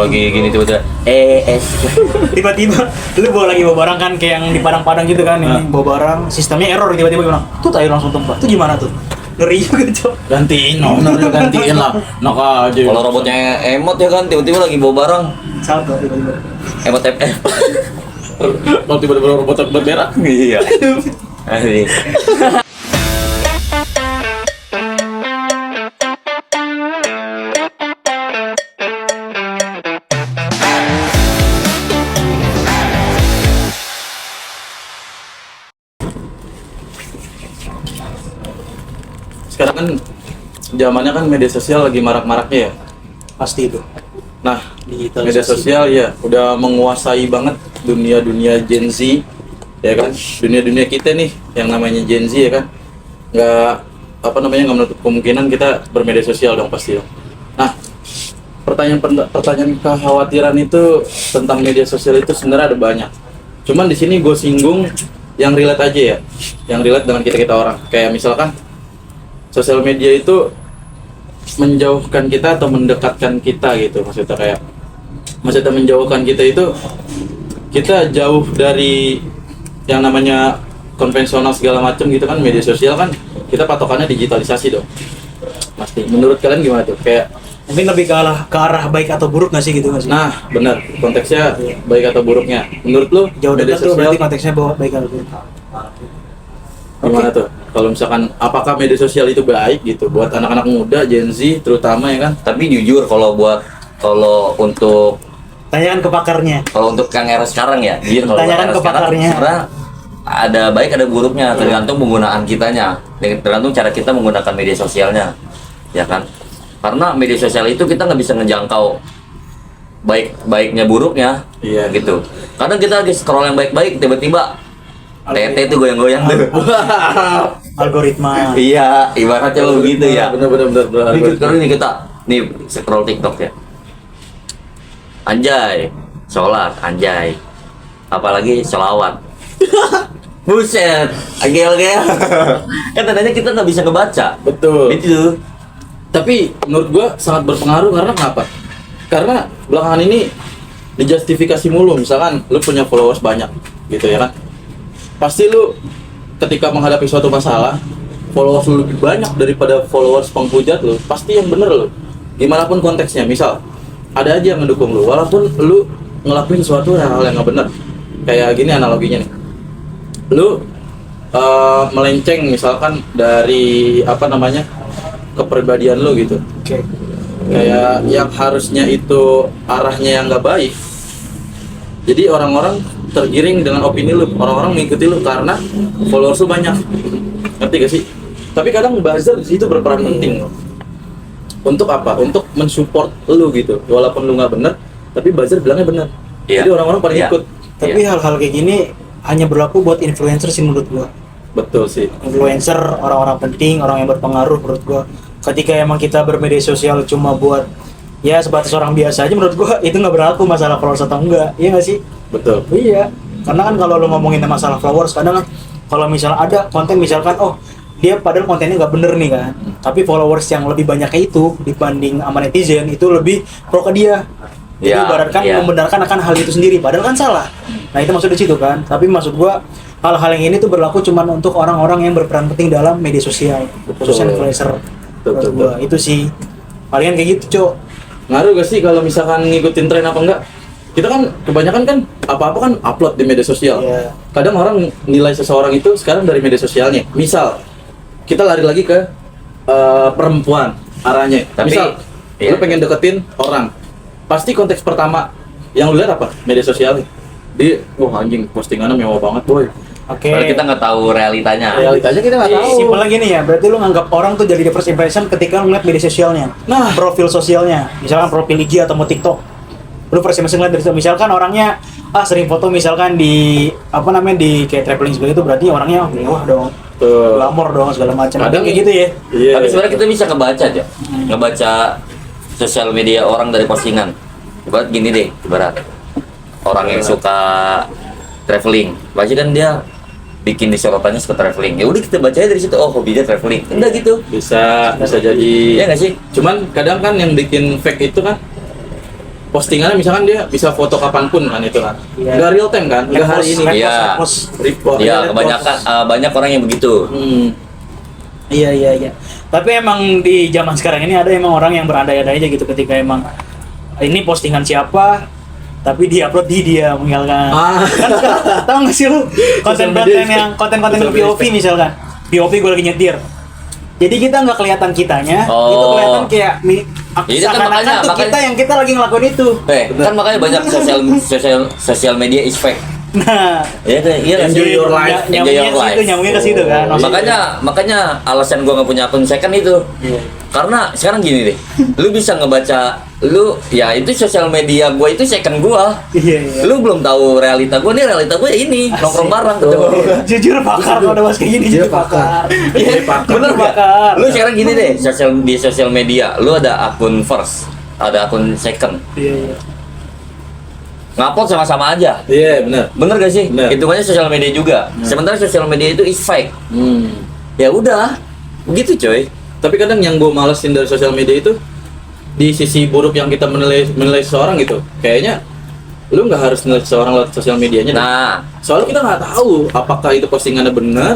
lagi gini tiba-tiba tiba-tiba lu lagi bawa barang kan kayak yang di Padang-Padang gitu kan, ini bawa barang sistemnya error, tiba-tiba bilang tuh tayo langsung tempat, itu gimana tuh? Ngeri juga cok. Gantiin, ownernya gantiin lah. Nak aja. kalau robotnya emot ya kan tiba-tiba lagi bawa barang Salto tiba-tiba. emot FF. Kalau tiba-tiba robot berberak. Iya. Asli. Sekarang kan zamannya kan media sosial lagi marak-maraknya ya. Pasti itu. Nah, Digitalisasi. media sosial ya udah menguasai banget dunia-dunia Gen Z, ya kan? Dunia-dunia kita nih yang namanya Gen Z ya kan? Nggak menutup kemungkinan kita bermedia sosial dong pasti dong. Nah, pertanyaan kekhawatiran itu tentang media sosial itu sebenarnya ada banyak. Cuman di sini gue singgung yang relate aja ya, yang relate dengan kita orang. Kayak misalkan sosial media itu menjauhkan kita atau mendekatkan kita gitu, maksudnya menjauhkan kita itu kita jauh dari yang namanya konvensional segala macam gitu kan. Media sosial kan kita patokannya digitalisasi dong pasti. Menurut kalian gimana tuh? Kayak Mungkin lebih ke arah baik atau buruk nggak sih gitu nggak sih? nah benar konteksnya baik atau buruknya menurut lu Jauh media dekat tuh sosial berarti konteksnya bawa baik atau buruk. gimana tuh? Kalau misalkan apakah media sosial itu baik gitu buat anak-anak muda Gen Z terutama ya kan? Tapi jujur kalau untuk Tanyakan ke pakarnya. kalau untuk yang era sekarang ya, jujur kalau Tanyakan era ke sekarang pakarnya. sebenarnya ada baik ada buruknya, tergantung penggunaan kitanya, tergantung cara kita menggunakan media sosialnya, ya kan? Karena media sosial itu kita nggak bisa ngejangkau baiknya buruknya, Iya. gitu. Kadang kita lagi scroll yang baik-baik, tiba-tiba tete tuh goyang-goyang tuh. Algoritma. Iya, ibaratnya begitu ya. Bener. Ini kita nih scroll TikTok ya. Anjay, sholat, anjay. Apalagi sholawat. Buset, agel-agel. Kan tandanya kita nggak bisa ngebaca. Betul. Itu. Tapi menurut gua sangat berpengaruh karena kenapa? Karena belakangan ini dijustifikasi mulu. Misalkan lu punya followers banyak gitu ya kan? Pasti lu ketika menghadapi suatu masalah, followers lu lebih banyak daripada followers penghujat lu. Pasti yang bener lu. Gimana pun konteksnya. Misal ada aja yang mendukung lu walaupun lu ngelakuin sesuatu hal yang nggak bener. Kayak gini analoginya nih. Lu melenceng misalkan dari kepribadian lu gitu. Oke. Kayak yang harusnya itu arahnya yang nggak baik, jadi orang-orang tergiring dengan opini lu, orang-orang mengikuti lu karena followers lu banyak. Ngerti gak sih? Tapi kadang buzzer di situ berperan penting. Untuk apa? Untuk mensupport lu gitu, walaupun lu nggak bener tapi buzzer bilangnya bener. Iya. Jadi orang-orang pada Iya. ikut. Tapi hal-hal kayak gini hanya berlaku buat influencer sih menurut gua. Betul sih. Influencer, orang-orang penting, orang yang berpengaruh menurut gua. Ketika emang kita bermedia sosial cuma buat ya sebatas orang biasa aja, menurut gua itu nggak berlaku masalah followers atau enggak. Iya nggak sih? Betul. Iya. Karena kan kalau lu ngomongin masalah followers, kadang kan kalau misalnya ada konten misalkan dia padahal kontennya nggak bener nih kan, tapi followers yang lebih banyaknya itu dibanding sama netizen itu lebih pro ke dia. Jadi Ya, ibaratkan ya. membenarkan akan hal itu sendiri, padahal kan salah. Nah itu maksud di situ kan. Tapi maksud gua hal-hal yang ini tuh berlaku cuman untuk orang-orang yang berperan penting dalam media sosial, khususnya influencer. Betul, Menurut gua itu sih palingan kayak gitu, Cok. Ngaruh gak sih kalau misalkan ngikutin tren apa enggak? Kita kan kebanyakan kan apa-apa kan upload di media sosial. Iya. Kadang orang nilai seseorang itu sekarang dari media sosialnya. Misal kita lari lagi ke perempuan arahnya. Tapi, Misal iya. lu pengen deketin orang, pasti konteks pertama yang lu lihat apa? Media sosialnya. Wah anjing postingannya mewah banget boy. Oke. Padahal kita nggak tahu realitanya. Realitanya kita nggak tahu. Simpel lagi nih ya, berarti lu nganggap orang tuh jadi the first impression ketika lu ngeliat media sosialnya. Nah. Profil sosialnya, misalkan profil IG atau mau TikTok. Lu first impression ngeliat dari situ. Misalkan orangnya sering foto misalkan di di kayak traveling sebagainya itu, berarti orangnya mewah dong. Tuh. Glamor dong segala macam. Kadang Kayak gitu ya. Iya. Tapi sebenarnya kita bisa ngebaca aja, ngebaca sosial media orang dari postingan. Ibarat gini deh, ibarat orang yang suka traveling, pasti kan dia bikin di sorotannya suka traveling. Ya udah kita baca aja dari situ. Oh hobinya traveling. Udah gitu. bisa jadi. Iya nggak sih? Cuman kadang kan yang bikin fake itu kan postingannya misalkan dia bisa foto kapanpun kan itu kan. Iya. Nggak real time kan, nggak hari ini. Iya. Report. Iya, kebanyakan banyak orang yang begitu. Iya. Tapi emang di zaman sekarang ini ada emang orang yang berandai-andai aja gitu ketika emang ini postingan siapa, tapi diupload di dia misalkan. Kan tahu nggak sih lu konten-konten yang konten-konten POV misalkan. POV gue lagi nyetir. Jadi kita nggak kelihatan kitanya, itu kelihatan kayak Jadi kan seakan-akan tuh kita yang kita lagi ngelakuin itu. Kan makanya banyak sosial media is fake. Nah, Iya, Enjoy your life. nyambungnya ke situ kan. Makanya alasan gua nggak punya akun second itu. Karena sekarang gini deh, lu bisa ngebaca, ya itu sosial media gua itu second gua. Iya. Lu belum tahu realita gua nih, realita gua ya ini nongkrong bareng ketemu. Jujur pakar kalau udah bahas kayak gini, jujur pakar. Bener gak? Bakar. Lu sekarang gini deh, di sosial media, lu ada akun first, ada akun second. Iya. Ngupload sama-sama aja. Iya, benar. Bener gak sih? Bener. Hitungannya sosial media juga. Sementara sosial media itu is fake. Ya udah, begitu coy. Tapi kadang yang gue malesin dari sosial media itu di sisi buruk yang kita menilai seseorang gitu. Kayaknya lu nggak harus nilai seseorang lewat sosial medianya. Nah, Soalnya kita nggak tahu apakah itu postingannya benar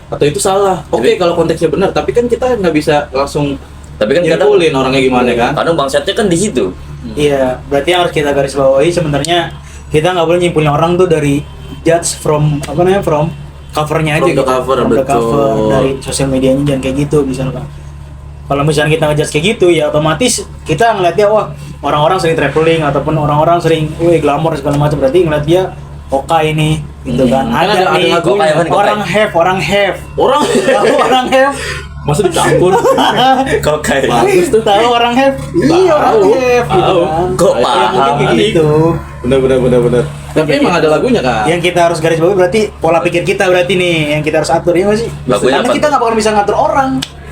atau itu salah. Oke, kalau konteksnya benar, tapi kan kita nggak bisa langsung tapi kan kadang nyimpulin orangnya gimana kan. kadang bangsatnya kan di situ. Iya, berarti yang harus kita garis bawahi sebenarnya kita nggak boleh nyimpulin orang tuh dari judge from from covernya aja From the gitu. cover, From the betul. cover dari sosial medianya jangan kayak gitu misalkan. Kalau misalnya kita ngejudge kayak gitu ya otomatis kita ngeliatnya wah orang-orang sering traveling ataupun orang-orang sering glamor segala macam berarti ngeliat dia oka ini gitu kan. Kan ada nih lagunya, orang have Orang tahu orang have masa dicampur. Kokai. Bagus tuh. tahu orang have iya orang Tahu, have gitu tahu. kan. Kok Ya, mungkin paham kayak nih? gitu. Benar. Tapi emang ada lagunya kan. Yang kita harus garis bawahi berarti pola pikir kita berarti nih yang kita harus atur ya nggak sih? Lagunya Karena apa kita tuh? nggak bakal bisa ngatur orang.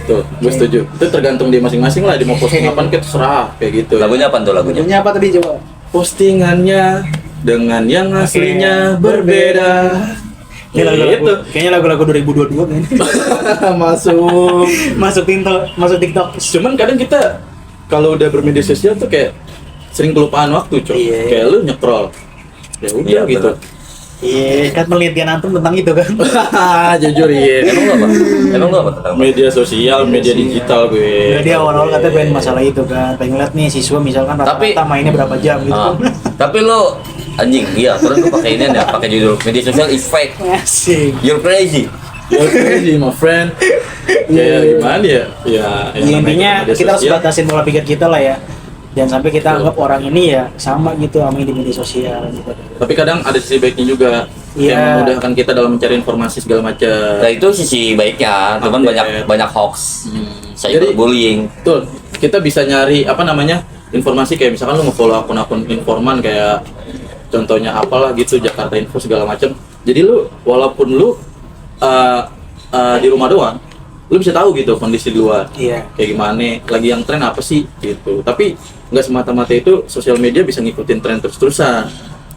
Tuh, gue setuju. Itu tergantung dia masing-masing lah. Dia mau posting apa kita terserah kayak gitu. Lagunya apa tuh lagunya? Lagunya apa tadi coba? Postingannya dengan yang aslinya berbeda. Ini lagu-lagu, Gitu. kayaknya lagu-lagu 2022 kan. Masuk. masuk TikTok. Cuman kadang kita kalau udah bermedia sosial tuh kayak sering kelupaan waktu, Cok. Iya. Kayak lu nyekrol. Ya udah Iya, gitu. Iya, kan penelitian antum tentang itu kan. Jujur iya. Emang lu apa tentang Media sosial, media digital gue. Jadi awal-awal katanya pengen masalah itu kan. Pengen lihat nih siswa misalkan Tapi- rata-rata mainnya berapa jam gitu. Ah, tapi lo anjing, iya, terus lu pakai ini ya, pakai judul media sosial is fake. Asik. You're crazy. You're crazy, my friend. Ya gimana ya? Ya, yang namanya Intinya media kita harus sosial. batasin pola pikir kita lah ya. Jangan sampai kita anggap orang ini ya sama gitu sama yang di media sosial gitu. Tapi kadang ada sisi baiknya juga Iya. yang memudahkan kita dalam mencari informasi segala macam. Nah itu sisi baiknya, cuman Update. banyak hoax, Jadi- cyberbullying. Betul. Kita bisa nyari apa namanya? Informasi kayak misalkan lu nge-follow akun-akun informan kayak contohnya apalah gitu Jakarta Info segala macam. Jadi lu walaupun lu di rumah doang, lu bisa tahu gitu kondisi di luar. Iya. Kayak gimana, lagi yang tren apa sih gitu. Tapi nggak semata-mata itu sosial media bisa ngikutin tren terus-terusan.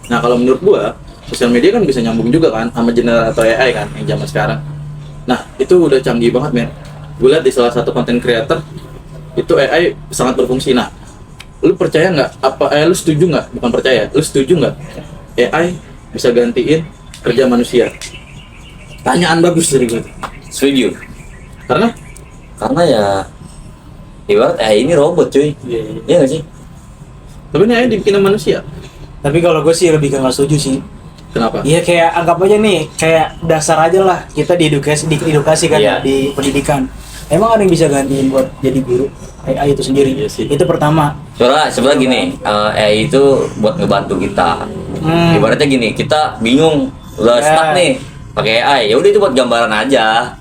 Nah, kalau menurut gua, sosial media kan bisa nyambung juga kan sama general atau AI kan yang zaman sekarang. Nah, itu udah canggih banget, men. Gue lihat di salah satu konten creator itu AI sangat berfungsi. Nah, lu percaya nggak? Lu setuju nggak? Bukan percaya, lu setuju nggak? AI bisa gantiin kerja manusia? Tanyaan bagus dari gue. Setuju. Karena Karena ya ibarat ini robot cuy. Iya nggak sih? tapi ini AI dibikin sama manusia. Tapi kalau gue sih lebih ke nggak setuju sih. Kenapa? Iya kayak anggap aja nih kayak dasar aja lah kita diedukasi kan Iya. di pendidikan. Emang ada yang bisa gantiin buat jadi guru AI itu sendiri? Iya sih. Itu pertama. Sebenarnya gini, AI itu buat ngebantu kita. Ibaratnya gini, kita bingung, udah Ya. stuck nih pakai AI. Ya udah itu buat gambaran aja.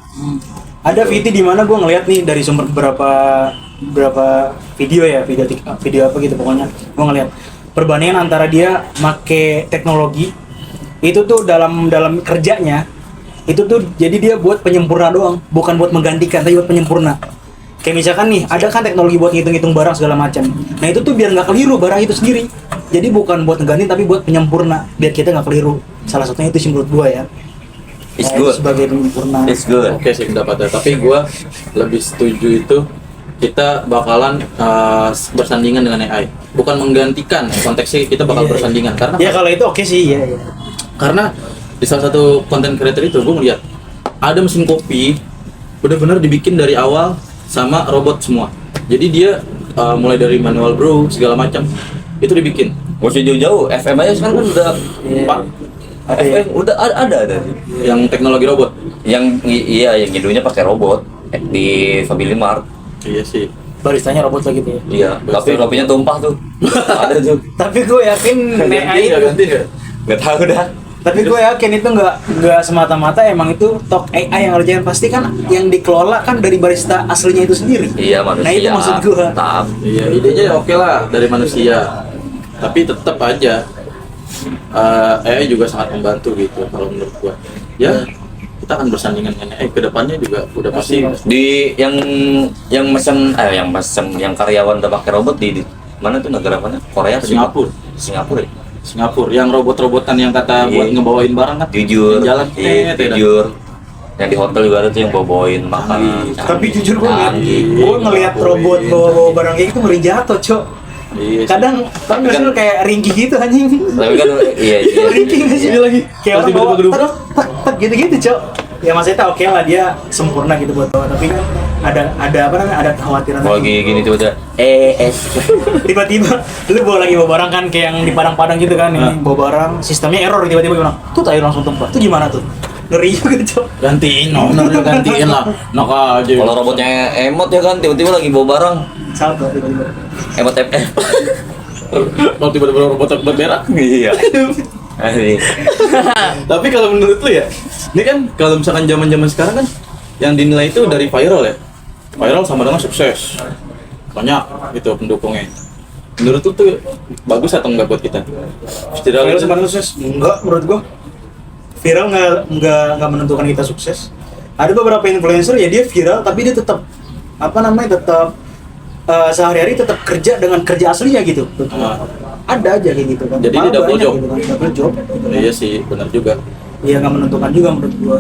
Ada VT di mana gue ngeliat nih dari sumber beberapa video ya video apa gitu pokoknya gue ngeliat perbandingan antara dia make teknologi itu tuh dalam kerjanya itu tuh jadi dia buat penyempurna doang bukan buat menggantikan tapi buat penyempurna kayak misalkan nih ada kan teknologi buat ngitung-ngitung barang segala macam nah itu tuh biar nggak keliru barang itu sendiri jadi bukan buat ngeganti tapi buat penyempurna biar kita nggak keliru salah satunya itu sih menurut gue ya. It's Itu good. sebagai penyempurna. It's good. Oke sih pendapatnya, tapi gue lebih setuju itu kita bakalan bersandingan dengan AI, bukan menggantikan, konteksnya kita bakal Iya. bersandingan karena Ya kalau itu oke sih, ya. karena di salah satu content creator itu gue ngeliat ada mesin kopi benar-benar dibikin dari awal sama robot semua. Jadi dia mulai dari manual brew segala macam itu dibikin. Gak usah jauh-jauh, FM aja sekarang kan udah Pak, Ada ya? FM udah ada. yang teknologi robot. Iya, yang nyeduhnya pakai robot di Family Mart. Iya sih. Baristanya robot lagi tuh ya. Iya, tapi kopinya tumpah tuh. Ada tuh. Tapi gue yakin AI itu, ganti nggak? Gak tahu dah. tapi gue yakin itu nggak semata-mata emang itu top AI yang ngerjain, pasti kan yang dikelola kan dari barista aslinya itu sendiri. Iya, manusia. Nah itu maksud gue. Tetap. Iya, idenya oke lah dari manusia. Tapi tetap aja AI juga sangat membantu gitu kalau menurut gua. Ya, kita akan bersandingan dengan AI ke depannya juga udah pasti. Di yang karyawan udah pakai robot di mana tuh, negara mana? Korea apa Singapura. Singapura ya? Singapura yang robot-robotan yang kata Iya. buat ngebawain barang kan. Jujur. Yang jalan Iya, jujur. Yang di hotel juga ada tuh yang bawa-bawain makanan. Tapi jujur gue Canggih. ngeliat robot bawa barang kayak gitu ngeri jatuh, Cok. Iya. Kadang kan kan- lu kayak ringkih gitu anjing. Tapi kan iya. Ringkih nggak sih? Iya lagi. Kayak orang Tiba-tiba bawa gedung. terus tek gitu-gitu, Cok. Ya maksudnya oke lah dia sempurna gitu buat bawa, tapi kan ada apa namanya, ada kekhawatiran. Kalau gini tuh udah Tiba-tiba lu lagi bawa barang kan kayak yang di Padang-Padang gitu kan, ini bawa barang sistemnya error, tiba-tiba bilang tuh air langsung tumpah. Itu gimana tuh? Ngeri juga, Cok. Gantiin, ownernya gantiin lah. Nok aja. kalau robotnya emot ya kan, tiba-tiba lagi bawa barang Salto tiba-tiba. emot FF. kalau tiba-tiba robot berak. Iya. Asli. Tapi kalau menurut lu ya, ini kan kalau misalkan zaman-zaman sekarang kan yang dinilai itu dari viral ya. Viral sama dengan sukses. Banyak gitu pendukungnya. Menurut lu tuh bagus atau enggak buat kita? Viral sama sukses? Enggak, menurut gua. Viral nggak menentukan kita sukses. Ada beberapa influencer ya dia viral tapi dia tetap sehari-hari tetap kerja dengan kerja aslinya gitu. Ada aja kayak gitu kan. Jadi Malah dia double banyak job. gitu kan, double job. Gitu kan. Iya sih, benar juga. Iya nggak menentukan juga menurut gua.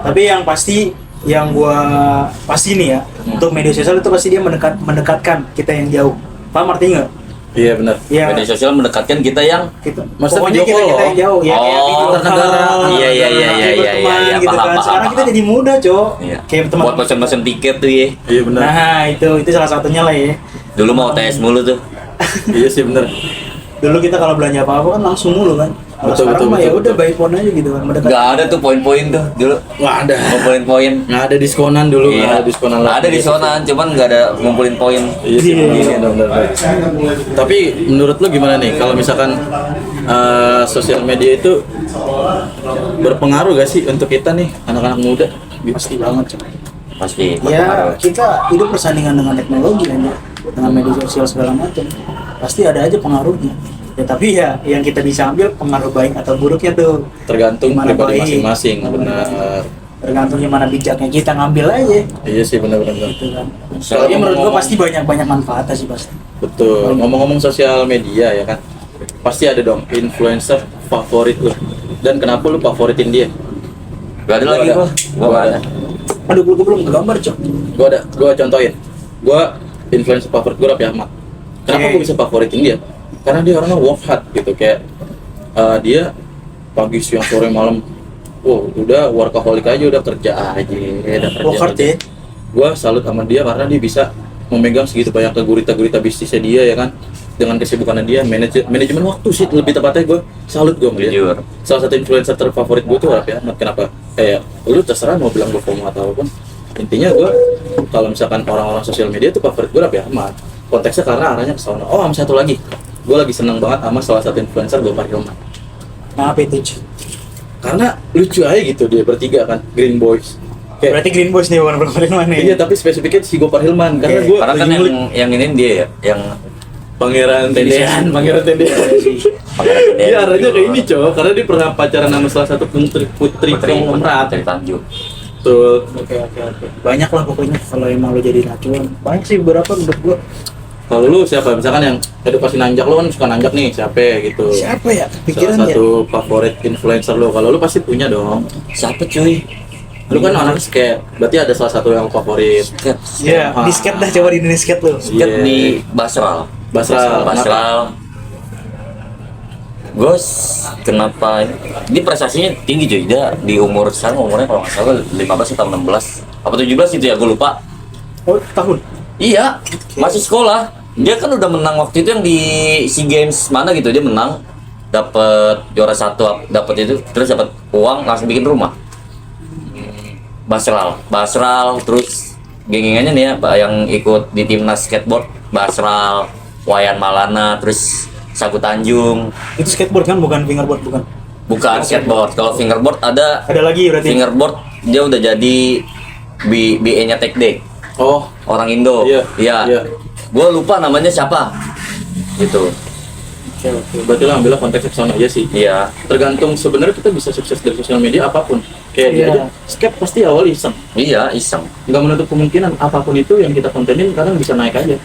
Tapi yang pasti nih ya, untuk media sosial itu pasti dia mendekatkan kita yang jauh. Paham artinya nggak? Iya benar. Iya. Media sosial mendekatkan kita yang Kita, Maksudnya pokoknya video kita call yang jauh ya, kayak Oh, video antar negara. call, Iya, iya, iya, kayak iya, iya, berteman iya, gitu paham, kan. paham, Sekarang kita paham. jadi mudah, Cok. iya. Kayak teman. buat pesan-pesan tiket tuh ya. Iya benar. Nah, itu salah satunya lah ya. Dulu mau TS mulu tuh. Iya sih benar. Dulu kita kalau belanja apa-apa kan langsung mulu kan. Kalau Betul, sekarang betul, mah ya betul, udah betul. by phone aja gitu kan. Mendekat. Nggak ada tuh poin-poin tuh dulu. Wah ada. Ngumpulin poin. Nggak ada diskonan dulu. Nggak Iya. ada diskonan. Ada diskonan, cuman nggak ada ngumpulin poin. Iya sih. Iya. Benar. Tapi menurut lu gimana nih kalau misalkan sosial media itu berpengaruh gak sih untuk kita nih anak-anak muda? Pasti banget, Cok. Pasti Ya, berpengaruh. kita hidup bersandingan dengan teknologi kan ya. Dengan media sosial segala macam. Pasti ada aja pengaruhnya. Ya tapi ya yang kita bisa ambil pengaruh baik atau buruknya tuh Tergantung Gimana pribadi baik. masing-masing. Benar. tergantung gimana bijaknya kita ngambil aja Iya sih benar-benar. gitu kan. Soalnya menurut gua pasti banyak manfaatnya sih pasti. Betul. Ngomong-ngomong sosial media ya kan, pasti ada dong influencer favorit lu. Dan kenapa lu favoritin dia? Gak ada Gua lagi ada. gua. Gua ada. Aduh, gua belum kegambar, Cok. Gua contohin. Gua influencer favorit gua Raffi Ahmad. Kenapa Oke. gua bisa favoritin dia? Karena dia orangnya work hard gitu, kayak dia pagi siang sore malam, wow udah workaholic aja, udah kerja aja, udah kerja Work hard aja. ya. Gua salut sama dia karena dia bisa memegang segitu banyak gurita-gurita bisnisnya dia ya kan, dengan kesibukannya dia, manajemen waktu sih lebih tepatnya. Gue salut gue melihat. Jujur. Salah satu influencer terfavorit gue tuh Raffi Ahmad. Kenapa? Lu terserah mau bilang gue FOMO atau apapun, intinya gue kalau misalkan orang-orang sosial media tuh favorit gue Raffi Ahmad, konteksnya karena arahnya ke sana. Oh sama satu lagi, gue lagi seneng banget sama salah satu influencer Gopar Hilman, Nah, apa itu, Cok? karena lucu aja gitu dia bertiga kan, Green Boys. Kayak, Berarti Green Boys nih bukan Brooklyn mana iya tapi spesifiknya si Gopar Hilman karena Oke. gue Karena kan yang ini dia ya, yang Pangeran Tendean, Pangeran Tendean. Pangeran Tendean. Dia arahnya kayak ini cowok, karena dia pernah pacaran sama salah satu putri konglomerat. dari Tanjung. Betul. Oke. Banyak lah pokoknya kalau emang lo jadi acuan. Banyak sih beberapa menurut gua. Kalau lu siapa? Misalkan yang edukasi nanjak, lu kan suka nanjak nih, siapa gitu? Siapa ya? Salah Kepikiran ya? satu favorit influencer lu. Kalau lu pasti punya dong. Siapa cuy? Lu kan anak skate, berarti ada salah satu yang favorit. Skate. Iya, di skate dah, coba di Indonesia skate lu. Skate Iya. di Basral. Basral. Basral. Gos, kenapa ini prestasinya tinggi cuy. Dia di umur sekarang umurnya kalau nggak salah 15 atau 16 apa 17 itu ya, gue lupa. Oh, tahun. Iya, masih sekolah. Dia kan udah menang waktu itu yang di SEA Games mana gitu, dia menang, dapat juara satu, dapat itu, terus dapat uang, langsung bikin rumah. Basral, terus geng-gengannya nih ya, yang ikut di timnas skateboard, Basral, Wayan Malana, terus Sagu Tanjung. Itu skateboard kan, bukan fingerboard, bukan. Bukan skateboard. Kalau fingerboard ada Ada lagi berarti. fingerboard, dia udah jadi BE-nya Tech Deck. Oh, Orang Indo. Iya, Iya. iya. Gue lupa namanya siapa. Gitu. oke. Berarti lo ambillah konteks ke sana aja sih. Iya. Tergantung sebenarnya kita bisa sukses dari sosial media apapun. Kayak dia Iya. aja, skate pasti awal iseng. Iya, iseng. Nggak menutup kemungkinan apapun itu yang kita kontenin kadang bisa naik aja.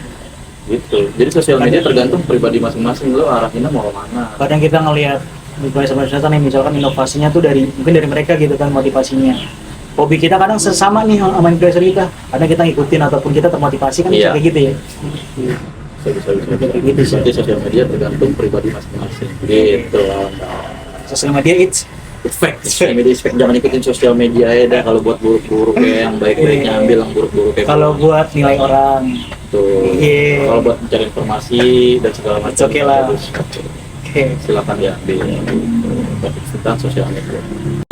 Gitu. Jadi sosial media tergantung pribadi masing-masing, lo arahinnya mau kemana. Kadang kita ngelihat influencer-influencer nih, misalkan inovasinya tuh mungkin dari mereka gitu kan, motivasinya. Hobi kita kadang sesama nih sama influencer kita. Kadang kita ngikutin ataupun kita termotivasi kan, bisa Iya. kayak gitu ya. Bisa. Kayak gitu sih. Berarti sosial media tergantung pribadi masing-masing. Gitu. Sosial media it's Fact, sosial media is fact. Jangan ikutin sosial media ya dah, kalau buat buruk-buruk ya, yang baik-baiknya ambil, yang buruk-buruk ya. kalau buat nilai orang. tuh. Iya. Kalau buat mencari informasi dan segala macam. It's okay lah. bagus. Oke. Silakan diambil. Topik tentang sosial media.